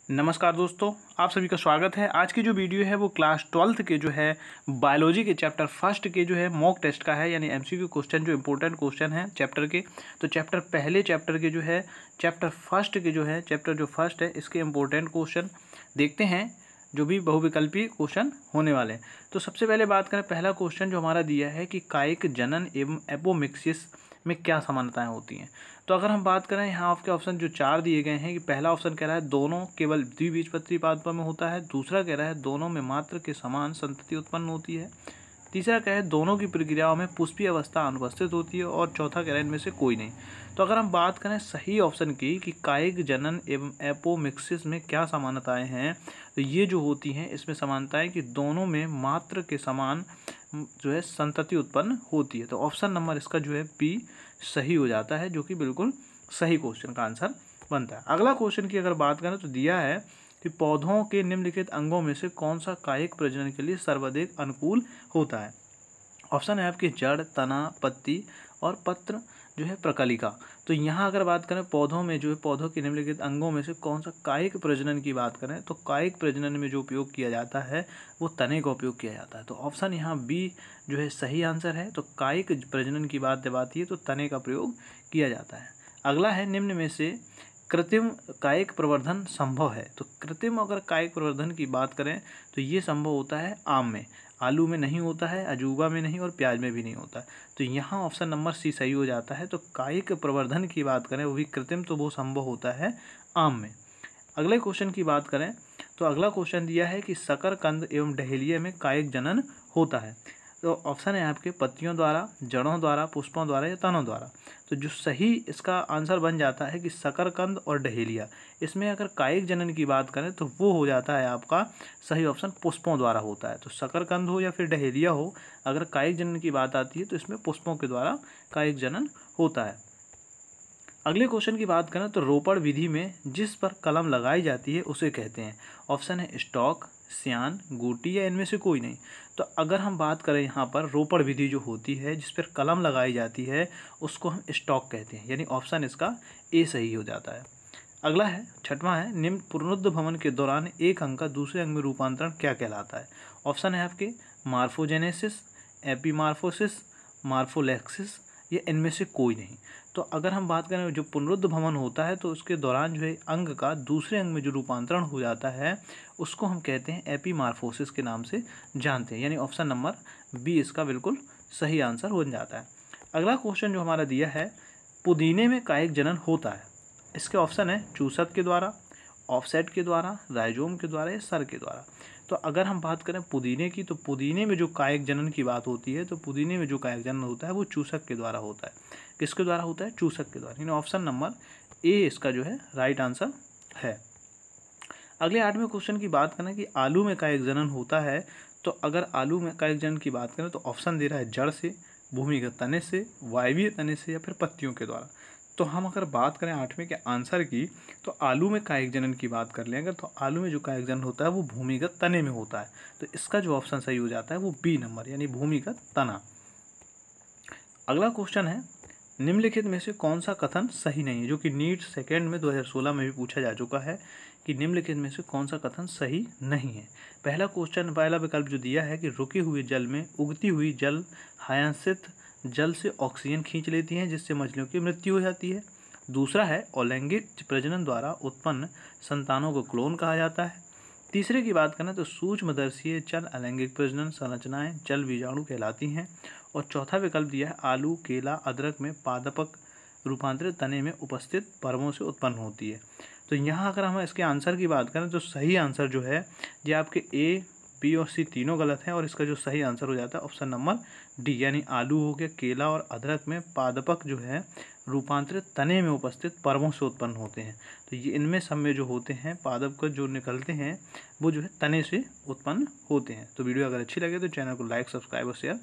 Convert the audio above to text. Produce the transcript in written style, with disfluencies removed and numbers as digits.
नमस्कार दोस्तों, आप सभी का स्वागत है। आज की जो वीडियो है वो क्लास 12th के जो है बायोलॉजी के चैप्टर फर्स्ट के जो है मॉक टेस्ट का है, यानी एमसीक्यू क्वेश्चन जो इंपॉर्टेंट क्वेश्चन है चैप्टर के। तो पहले चैप्टर के जो है चैप्टर फर्स्ट के जो है चैप्टर जो फर्स्ट है इसके इंपॉर्टेंट क्वेश्चन देखते हैं, जो भी बहुविकल्पी क्वेश्चन होने वाले हैं। तो सबसे पहले बात करें, पहला क्वेश्चन जो हमारा दिया है कि कायिक जनन एवं एपोमिक्सिस में क्या समानताएं होती हैं। तो अगर हम बात करें, यहाँ आपके ऑप्शन जो 4 दिए गए हैं कि पहला ऑप्शन कह रहा है दोनों केवल द्विबीजपत्री पादप में होता है, दूसरा कह रहा है दोनों में मात्र के समान संतति उत्पन्न होती है, तीसरा कह रहा है दोनों की प्रक्रियाओं में पुष्पीय अवस्था अनुपस्थित होती है, और चौथा कह रहा है इनमें से कोई नहीं। तो अगर हम बात करें सही ऑप्शन की कि कायिक जनन एवं एपोमिक्सिस में क्या समानताएं हैं, तो ये जो होती हैं इसमें समानताएं कि दोनों में मात्र के समान जो है संतति उत्पन्न होती है। तो ऑप्शन नंबर इसका जो है बी सही हो जाता है, जो कि बिल्कुल सही क्वेश्चन का आंसर बनता है। अगला क्वेश्चन की अगर बात करें तो दिया है कि पौधों के निम्नलिखित अंगों में से कौन सा कायिक प्रजनन के लिए सर्वाधिक अनुकूल होता है। ऑप्शन है आपकी जड़, तना, पत्ती और पत्र जो है प्रकलिका। तो यहाँ अगर बात करें पौधों में जो है पौधों के निम्नलिखित अंगों में से कौन सा कायिक प्रजनन की बात करें, तो कायिक प्रजनन में जो उपयोग किया जाता है वो तने का उपयोग किया जाता है। तो ऑप्शन यहाँ बी जो है सही आंसर है। तो कायिक प्रजनन की बात जब आती है तो तने का प्रयोग किया जाता है। अगला है निम्न में से कृत्रिम कायिक प्रवर्धन संभव है। तो कृत्रिम अगर कायिक प्रवर्धन की बात करें तो ये संभव होता है आम में, आलू में नहीं होता है, अजूबा में नहीं और प्याज में भी नहीं होता है। तो यहाँ ऑप्शन नंबर सी सही हो जाता है। तो कायिक प्रवर्धन की बात करें वो भी कृत्रिम, तो वो संभव होता है आम में। अगले क्वेश्चन की बात करें तो अगला क्वेश्चन दिया है कि शकरकंद एवं डहेलिया में कायिक जनन होता है। तो ऑप्शन है आपके पत्तियों द्वारा, जड़ों द्वारा, पुष्पों द्वारा या तनों द्वारा। तो जो सही इसका आंसर बन जाता है कि शकरकंद और डहेलिया, इसमें अगर कायिक जनन की बात करें तो वो हो जाता है आपका सही ऑप्शन पुष्पों द्वारा होता है। तो शकरकंद हो या फिर डहेलिया हो, अगर कायिक जनन की बात आती है तो इसमें पुष्पों के द्वारा कायिक जनन होता है। अगले क्वेश्चन की बात करें तो रोपण विधि में जिस पर कलम लगाई जाती है उसे कहते हैं। ऑप्शन है स्टॉक, सियान, गूटी या इनमें से कोई नहीं। तो अगर हम बात करें यहाँ पर रोपण विधि जो होती है जिस पर कलम लगाई जाती है उसको हम स्टॉक कहते हैं, यानी ऑप्शन इसका ए सही हो जाता है। अगला है छठवां है, निम्न पुनरुद्ध भवन के दौरान एक अंग का दूसरे अंग में रूपांतरण क्या कहलाता है। ऑप्शन है आपके मार्फोजेनेसिस, एपीमार्फोसिस, मार्फोलेक्सिस या इनमें से कोई नहीं। तो अगर हम बात करें जो पुनरुद्ध भवन होता है तो उसके दौरान जो है अंग का दूसरे अंग में जो रूपांतरण हो जाता है उसको हम कहते हैं एपीमार्फोसिस के नाम से जानते हैं, यानी ऑप्शन नंबर बी इसका बिल्कुल सही आंसर हो जाता है। अगला क्वेश्चन जो हमारा दिया है, पुदीने में कायिक जनन होता है। इसके ऑप्शन है चूसक के द्वारा, ऑफसेट के द्वारा, राइजोम के द्वारा या सर के द्वारा। तो अगर हम बात करें पुदीने की, तो पुदीने में जो कायिक जनन की बात होती है तो पुदीने में जो कायिक जनन होता है वो चूसक के द्वारा होता है। किसके द्वारा होता है? चूसक के द्वारा, यानी ऑप्शन नंबर ए इसका जो है राइट आंसर है। अगले 8वें क्वेश्चन की बात करें कि आलू में कायिक जनन होता है, तो अगर आलू में कायिक जनन की बात करें तो ऑप्शन दे रहा है जड़ से, भूमिगत तने से, वायवीय तने से या फिर पत्तियों के द्वारा। तो हम अगर बात करें 8वें के आंसर की, तो आलू में कायिक जनन की बात कर लेंगे तो आलू में जो कायिक जनन होता है वो भूमिगत तने में होता है। तो इसका जो ऑप्शन सही हो जाता है वो बी नंबर, यानी भूमिगत तना। अगला क्वेश्चन है, निम्नलिखित में से कौन सा कथन सही नहीं है, जो कि नीट सेकेंड में 2016 में भी पूछा जा चुका है कि निम्नलिखित में से कौन सा कथन सही नहीं है। पहला विकल्प जो दिया है कि रुके हुए जल में उगती हुई जल हयांसित जल से ऑक्सीजन खींच लेती हैं जिससे मछलियों की मृत्यु हो जाती है। दूसरा है अलैंगिक प्रजनन द्वारा उत्पन्न संतानों को क्लोन कहा जाता है। तीसरे की बात करें तो सूक्ष्मदर्शीय चल अलैंगिक प्रजनन संरचनाएं चल बीजाणु कहलाती हैं। और चौथा विकल्प दिया है आलू, केला, अदरक में पादपक रूपांतरित तने में उपस्थित पर्वों से उत्पन्न होती है। तो यहाँ अगर हम इसके आंसर की बात करें तो सही आंसर जो है ये आपके ए, बी और सी तीनों गलत हैं, और इसका जो सही आंसर हो जाता है ऑप्शन नंबर डी, यानी आलू हो गया, केला और अदरक में पादपक जो है रूपांतरित तने में उपस्थित पर्वों से उत्पन्न होते हैं। तो ये इनमें सब में जो होते हैं पादप जो निकलते हैं वो जो है तने से उत्पन्न होते हैं। तो वीडियो अगर अच्छी लगे तो चैनल को लाइक, सब्सक्राइब और शेयर